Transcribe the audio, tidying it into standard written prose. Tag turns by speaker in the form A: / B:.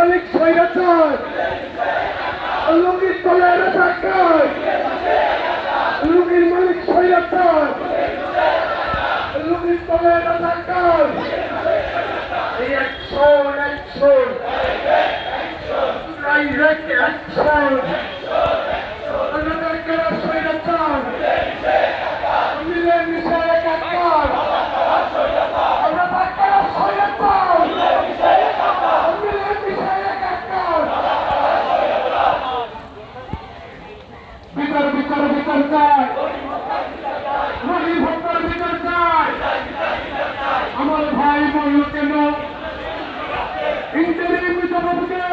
A: মালিক স্বৈরাচার, লুঙ্গির তলে রাজাকার, লুঙ্গির মালিক স্বৈরাচার, লুঙ্গির তলে রাজাকার। Action, action, direct action. রাজাকার স্বৈরাচার, মিলে মিশে একাকার। রাজাকার স্বৈরাচার, মিলে মিশে একাকার। বিচার বিচার বিচার চাই, নদী ভক্তর বিচার চাই। আমার ভাই বলল কেন ইন্টারিম বিচারপতিকে